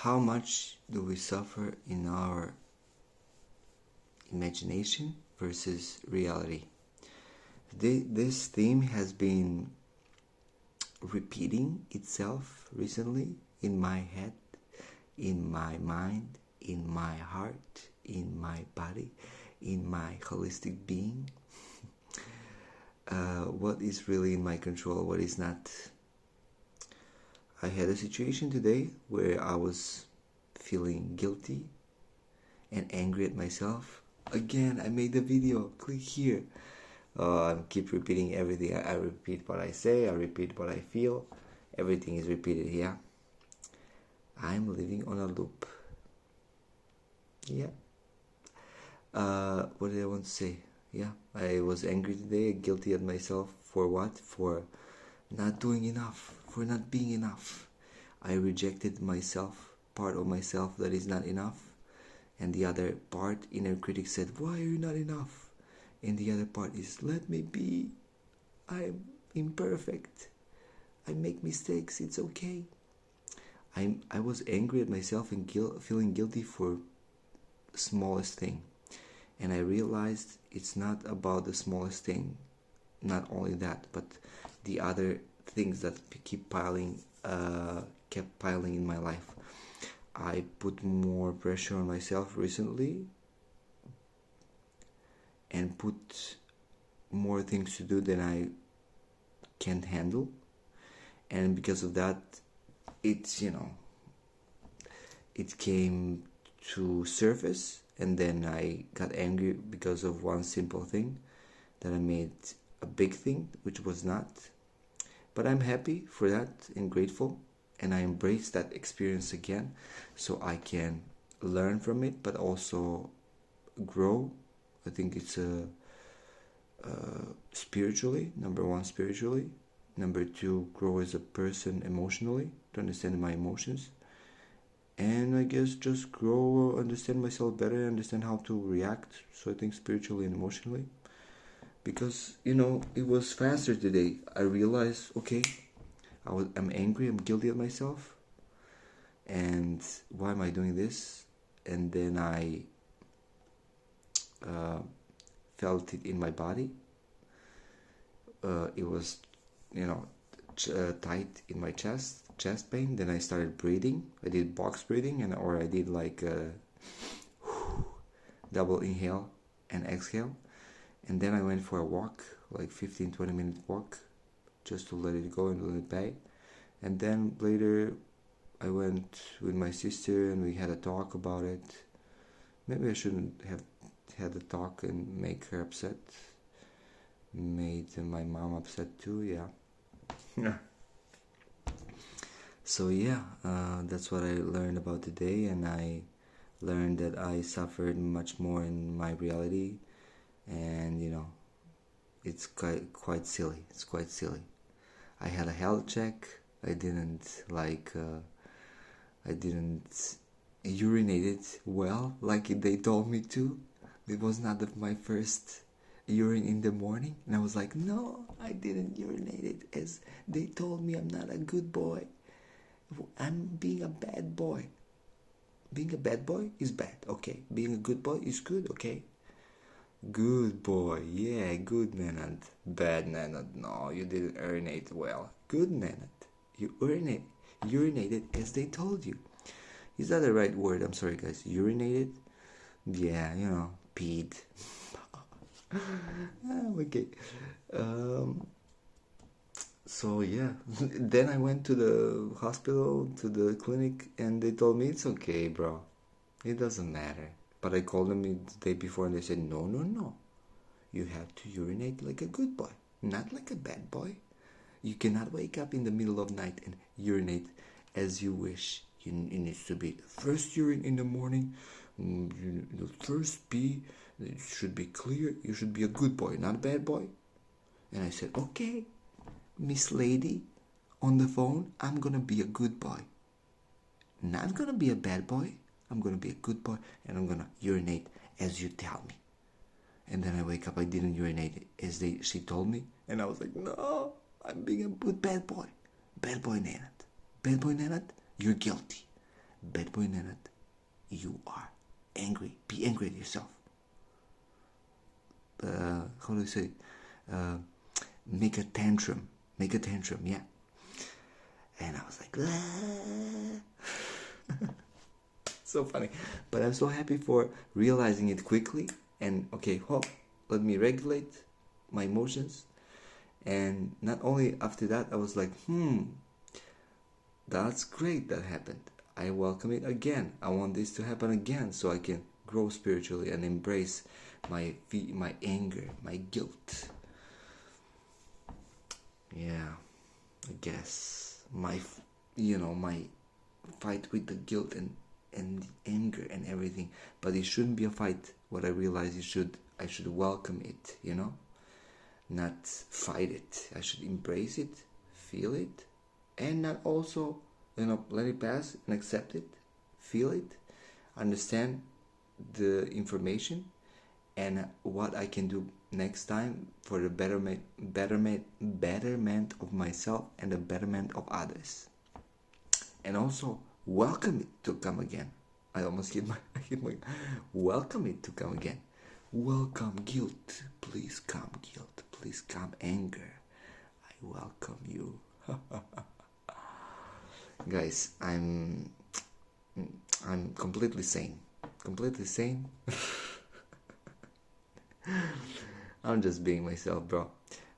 how much do we suffer in our imagination versus reality? This theme has been repeating itself recently in my head, in my mind, in my heart, in my body, in my holistic being. What is really in my control, what is not. I had a situation today where I was feeling guilty and angry at myself. Again, I made the video. Click here. I keep repeating everything. I repeat what I say. I repeat what I feel. Everything is repeated here. I'm living on a loop. Yeah. What did I want to say? Yeah, I was angry today, guilty at myself for what? For not doing enough, for not being enough. I rejected myself, part of myself that is not enough. And the other part, inner critic said, why are you not enough? And the other part is, let me be. I'm imperfect. I make mistakes, it's okay. I was angry at myself and feeling guilty for the smallest thing. And I realized it's not about the smallest thing, not only that, but the other things that kept piling in my life. I put more pressure on myself recently and put more things to do than I can handle. And because of that, it came to surface. And then I got angry because of one simple thing that I made a big thing, which was not. But I'm happy for that and grateful, and I embrace that experience again so I can learn from it, but also grow. I think it's spiritually, number one, spiritually. Number two, grow as a person emotionally, to understand my emotions. And I guess just grow, understand myself better, understand how to react. So I think spiritually and emotionally. Because, it was faster today. I realized, okay, I'm angry, I'm guilty of myself. And why am I doing this? And then I felt it in my body. It was, tight in my chest pain. Then I started breathing. I did box breathing, or I did like double inhale and exhale. And then I went for a walk, like 15-20 minute walk, just to let it go and let it die. And then later I went with my sister and we had a talk about it. Maybe I shouldn't have had a talk and make her upset. Made my mom upset too, yeah. So that's what I learned about today, and I learned that I suffered much more in my reality, and it's quite silly. It's quite silly. I had a health check. I didn't urinate it well like they told me to. It was not my first urine in the morning, and I was like, no, I didn't urinate it as they told me. I'm not a good boy. I'm being a bad boy. Being a bad boy is bad, okay. Being a good boy is good, okay. Good boy, yeah, good Nenad. Bad Nenad, no, you didn't urinate well. Good Nenad, you urinated as they told you. Is that the right word? I'm sorry guys, urinated? Yeah, peed. Okay. So then I went to the hospital, to the clinic, and they told me, it's okay, bro. It doesn't matter. But I called them the day before and they said, no. You have to urinate like a good boy, not like a bad boy. You cannot wake up in the middle of night and urinate as you wish. It needs to be the first urine in the morning, the first pee. It should be clear. You should be a good boy, not a bad boy. And I said, okay, Miss Lady, on the phone, I'm gonna be a good boy. Not gonna be a bad boy. I'm gonna be a good boy, and I'm gonna urinate as you tell me. And then I wake up, I didn't urinate as she told me, and I was like, no, I'm being a good bad boy. Bad boy Nenad. Bad boy Nenad, you're guilty. bad boy Nenad, you are angry. Be angry at yourself. How do I say? Make a tantrum. Make a tantrum, yeah. And I was like, so funny. But I'm so happy for realizing it quickly. And okay, let me regulate my emotions. And not only after that, I was like, that's great that happened. I welcome it again. I want this to happen again so I can grow spiritually and embrace my anger, my guilt. Yeah, I guess my fight with the guilt and the anger and everything. But it shouldn't be a fight. What I realized I should welcome it, not fight it. I should embrace it, feel it, and not also, let it pass and accept it, feel it, understand the information, and what I can do next time for the betterment of myself and the betterment of others. And also welcome it to come again. I almost hit my welcome it to come again. Welcome guilt. Please come guilt. Please come anger. I welcome you. Guys, I'm completely sane. Completely sane. I'm just being myself, bro.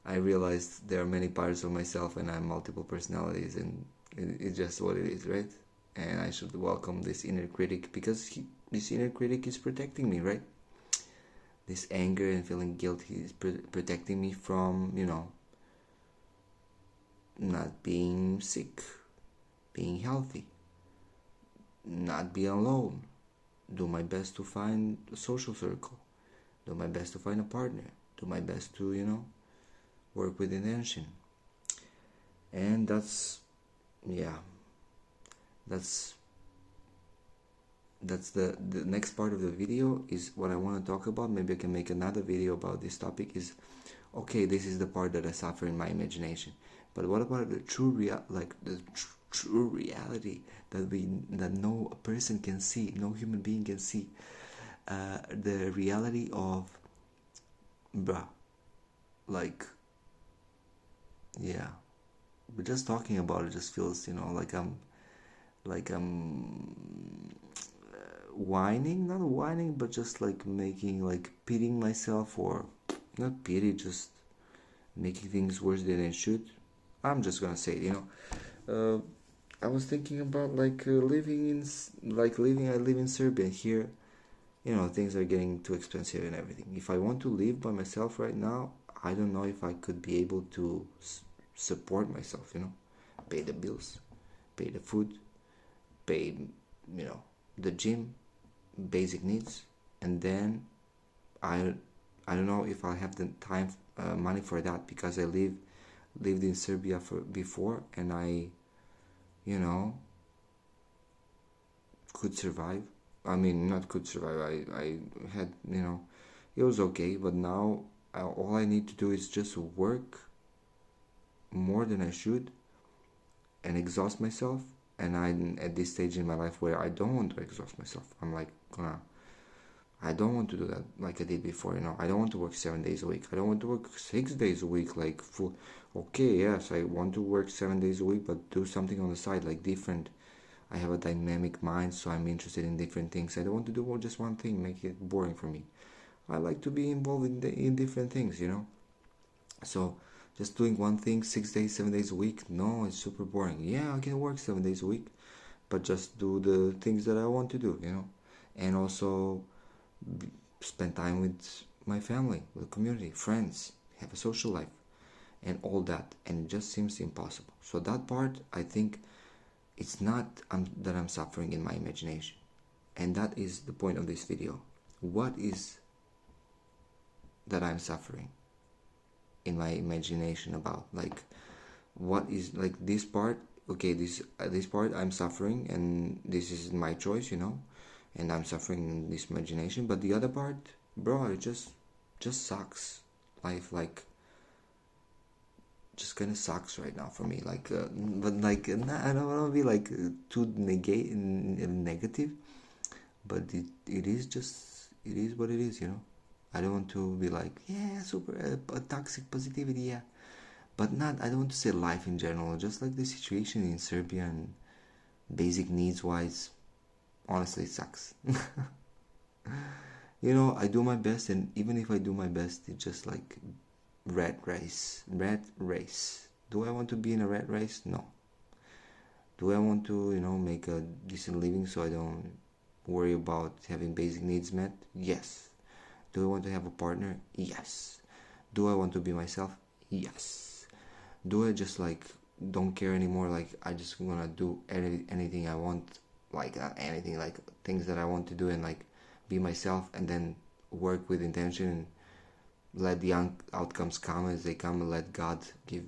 I realized there are many parts of myself and I have multiple personalities, and it's just what it is, right? And I should welcome this inner critic because this inner critic is protecting me, right? This anger and feeling guilt, he's protecting me from, not being sick, being healthy, not be alone, do my best to find a social circle, do my best to find a partner, do my best to, work with intention. And that's the next part of the video is what I want to talk about. Maybe I can make another video about this topic. Is okay, this is the part that I suffer in my imagination, but what about the true true reality that no person can see, no human being can see, the reality of bruh, but just talking about it just feels, like I'm whining, not whining, but just like making, pitying myself, or not pity, just making things worse than it should. I'm just gonna say it, I was thinking about I live in Serbia. Here, things are getting too expensive and everything. If I want to live by myself right now, I don't know if I could be able to support myself, pay the bills, pay the food, pay, the gym, basic needs, and then I don't know if I have the time, money for that, because I lived in Serbia before, and I, could survive. I mean, not could survive. I had, it was okay, but now all I need to do is just work more than I should and exhaust myself. And I'm at this stage in my life where I don't want to exhaust myself. I'm like, I don't want to do that like I did before, I don't want to work 7 days a week. I don't want to work 6 days a week, full. Okay, yes, I want to work 7 days a week, but do something on the side, different. I have a dynamic mind, so I'm interested in different things. I don't want to do just one thing, make it boring for me. I like to be involved in different things, So just doing one thing 6 days, 7 days a week, no, it's super boring. Yeah, I can work 7 days a week, but just do the things that I want to do, and also spend time with my family, with the community, friends, have a social life, and all that. And it just seems impossible. So that part, I think, it's not that I'm suffering in my imagination, and that is the point of this video. What is that I'm suffering in my imagination about? What is this part? Okay, this part I'm suffering, and this is my choice, and I'm suffering in this imagination. But the other part, bro, it just sucks. Life just kind of sucks right now for me. Like, but like, I don't want to be like too negative, but it is just, it is what it is, you know. I don't want to be like, yeah, super toxic positivity, yeah, but not. I don't want to say life in general. Just like the situation in Serbia and basic needs wise, honestly, it sucks. You know, I do my best, and even if I do my best, it's just like rat race. Rat race. Do I want to be in a rat race? No. Do I want to, you know, make a decent living so I don't worry about having basic needs met? Yes. Do I want to have a partner? Yes. Do I want to be myself? Yes. Do I just like don't care anymore? Like I just wanna do anything I want, like anything, like things that I want to do, and like be myself, and then work with intention and let the outcomes come as they come, and let God give,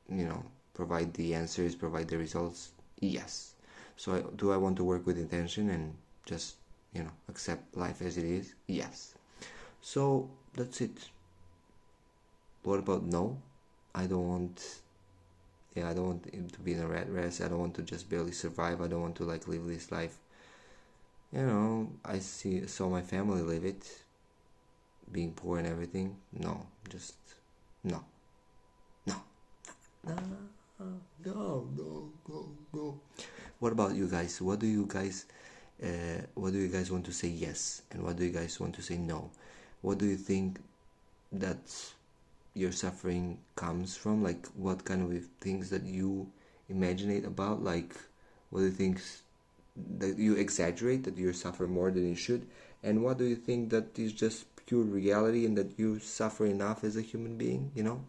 you know, provide the answers, provide the results. Yes. So do I want to work with intention and just, you know, accept life as it is? Yes. So that's it. What about no? I don't want, yeah, I don't want him to be in a rat race. I don't want to just barely survive. I don't want to like live this life. You know, saw my family live it, being poor and everything. No, just no, no, no, no, no, no, no. What about you guys? What do you guys want to say yes, and what do you guys want to say no? What do you think that your suffering comes from? Like, what kind of things that you imagine about? Like, what do you think that you exaggerate, that you suffer more than you should? And what do you think that is just pure reality and that you suffer enough as a human being, you know?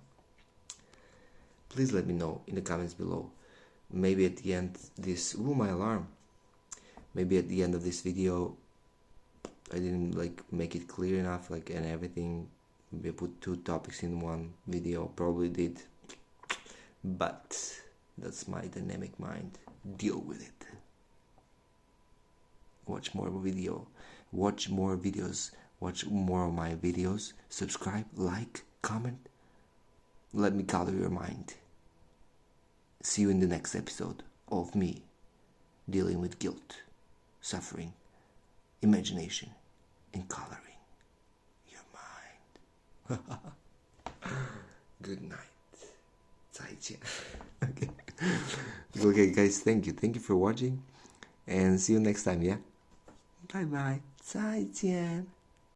Please let me know in the comments below. Maybe at the end my alarm. Maybe at the end of this video I didn't like make it clear enough, like, and everything. Maybe I put 2 topics in one video, probably did, but that's my dynamic mind. Deal with it. Watch more videos, watch more of my videos, subscribe, like, comment, let me color your mind. See you in the next episode of me dealing with guilt, suffering, imagination, and coloring your mind. Good night. 再见. Okay. Okay, guys, thank you for watching, and see you next time, yeah? Bye bye. 再见.